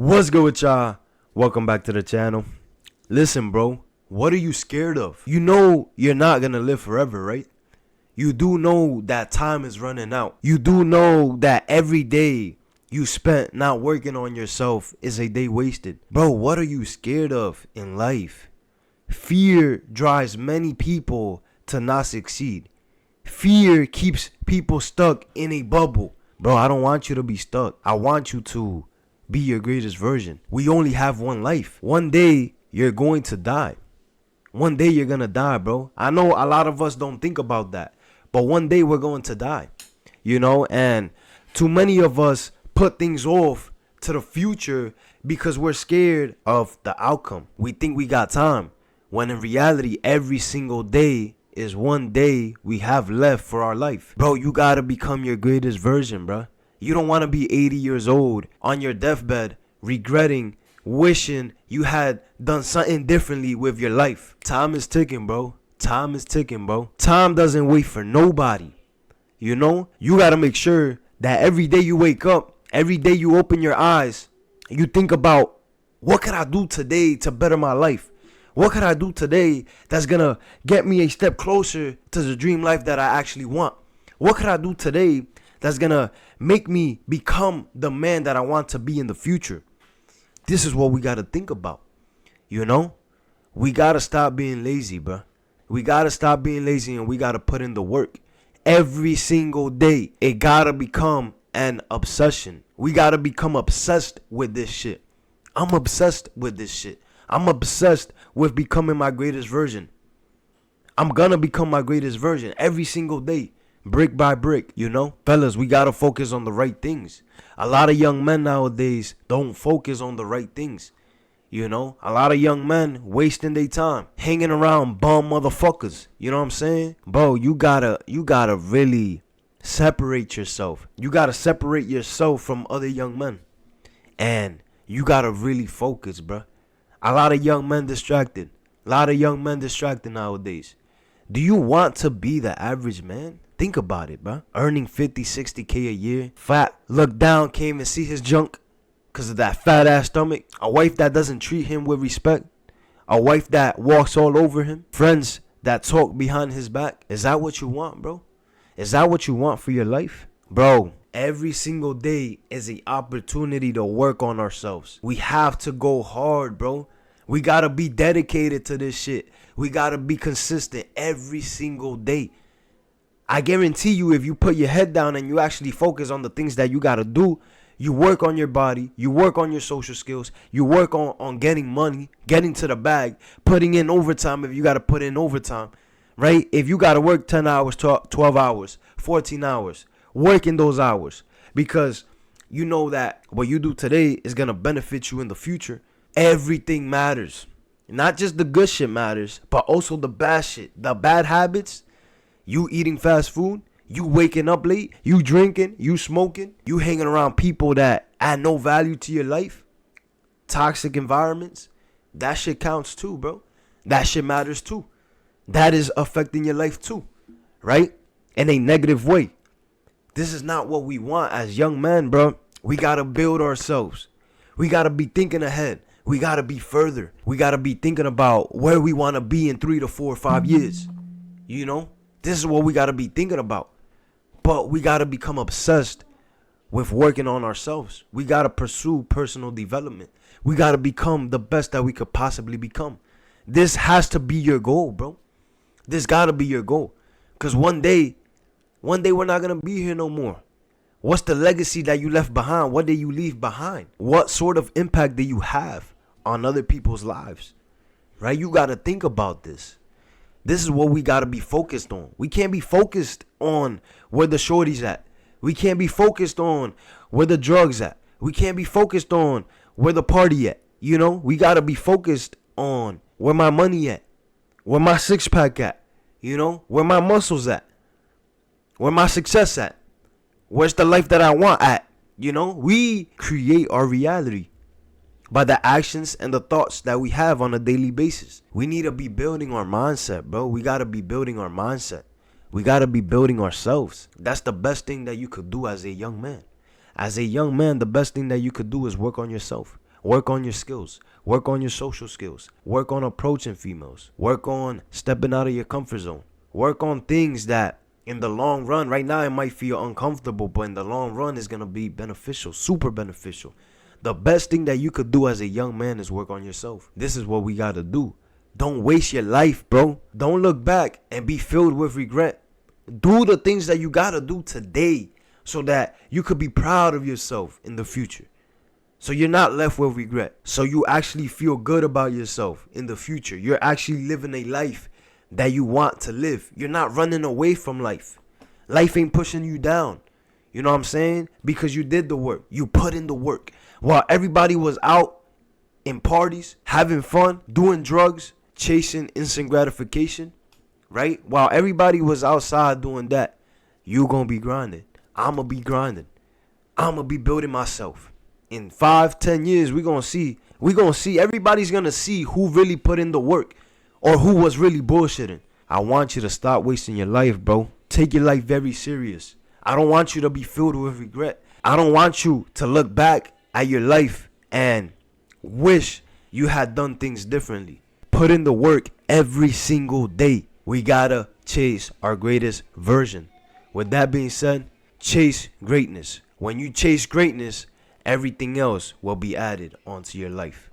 What's good with y'all? Welcome back to the channel. Listen, bro, what are you scared of? You know you're not gonna live forever, right? You do know that time is running out. You do know that every day you spent not working on yourself is a day wasted. Bro, what are you scared of in life? Fear drives many people to not succeed. Fear keeps people stuck in a bubble. Bro, I don't want you to be stuck. I want you to be your greatest version. We only have one life. One day you're going to die. One day you're gonna die, bro. I know a lot of us don't think about that, but one day we're going to die, and too many of us put things off to the future because we're scared of the outcome. We think we got time, when in reality, every single day is one day we have left for our life. Bro, you gotta become your greatest version, bro. You don't want to be 80 years old on your deathbed, regretting, wishing you had done something differently with your life. Time is ticking, bro. Time is ticking, bro. Time doesn't wait for nobody. You got to make sure that every day you wake up, every day you open your eyes, you think about, what could I do today to better my life? What could I do today that's going to get me a step closer to the dream life that I actually want? What could I do today that's going to make me become the man that I want to be in the future? This is what we got to think about. We got to stop being lazy, bro. We got to stop being lazy, and we got to put in the work. Every single day, it got to become an obsession. We got to become obsessed with this shit. I'm obsessed with this shit. I'm obsessed with becoming my greatest version. I'm going to become my greatest version every single day. Brick by brick, Fellas, we got to focus on the right things. A lot of young men nowadays don't focus on the right things. A lot of young men wasting their time hanging around bum motherfuckers. You know what I'm saying? Bro, you gotta really separate yourself. You gotta separate yourself from other young men. And you gotta really focus, bro. A lot of young men distracted. Nowadays. Do you want to be the average man? Think about it, bro. Earning 50, 60K a year. Fat. Look down, can't even see his junk because of that fat ass stomach. A wife that doesn't treat him with respect. A wife that walks all over him. Friends that talk behind his back. Is that what you want, bro? Is that what you want for your life? Bro, every single day is an opportunity to work on ourselves. We have to go hard, bro. We got to be dedicated to this shit. We got to be consistent every single day. I guarantee you, if you put your head down and you actually focus on the things that you got to do, you work on your body, you work on your social skills, you work on getting money, getting to the bag, putting in overtime if you got to put in overtime, right? If you got to work 10 hours, 12 hours, 14 hours, work in those hours, because you know that what you do today is going to benefit you in the future. Everything matters. Not just the good shit matters, but also the bad shit, the bad habits. You eating fast food, you waking up late, you drinking, you smoking, you hanging around people that add no value to your life, toxic environments. That shit counts too, bro. That shit matters too. That is affecting your life too, right? In a negative way. This is not what we want as young men, bro. We got to build ourselves. We got to be thinking ahead. We got to be further. We got to be thinking about where we want to be in 3 to 4 or 5 years. This is what we got to be thinking about. But we got to become obsessed with working on ourselves. We got to pursue personal development. We got to become the best that we could possibly become. This has to be your goal, bro. This got to be your goal. Because one day we're not going to be here no more. What's the legacy that you left behind? What did you leave behind? What sort of impact do you have on other people's lives? Right? You got to think about this. This is what we got to be focused on. We can't be focused on where the shorty's at. We can't be focused on where the drugs at. We can't be focused on where the party at. We got to be focused on where my money at, where my six pack at, where my muscles at, where my success at, where's the life that I want at. We create our reality by the actions and the thoughts that we have on a daily basis. We need to be building our mindset, bro. We got to be building our mindset. We got to be building ourselves. That's the best thing that you could do as a young man. As a young man, the best thing that you could do is work on yourself. Work on your skills. Work on your social skills. Work on approaching females. Work on stepping out of your comfort zone. Work on things that in the long run, right now it might feel uncomfortable, but in the long run it's going to be beneficial, super beneficial. The best thing that you could do as a young man is work on yourself. This is what we got to do. Don't waste your life, bro. Don't look back and be filled with regret. Do the things that you got to do today so that you could be proud of yourself in the future. So you're not left with regret. So you actually feel good about yourself in the future. You're actually living a life that you want to live. You're not running away from life. Life ain't pushing you down. You know what I'm saying? Because you did the work. You put in the work. While everybody was out in parties, having fun, doing drugs, chasing instant gratification, right? While everybody was outside doing that, you gonna be grinding. I'ma be grinding. I'ma be building myself. In 5-10 years, we gonna see. Everybody's gonna see who really put in the work or who was really bullshitting. I want you to stop wasting your life, bro. Take your life very serious. I don't want you to be filled with regret. I don't want you to look back at your life and wish you had done things differently. Put in the work every single day. We gotta chase our greatest version. With that being said, chase greatness. When you chase greatness, everything else will be added onto your life.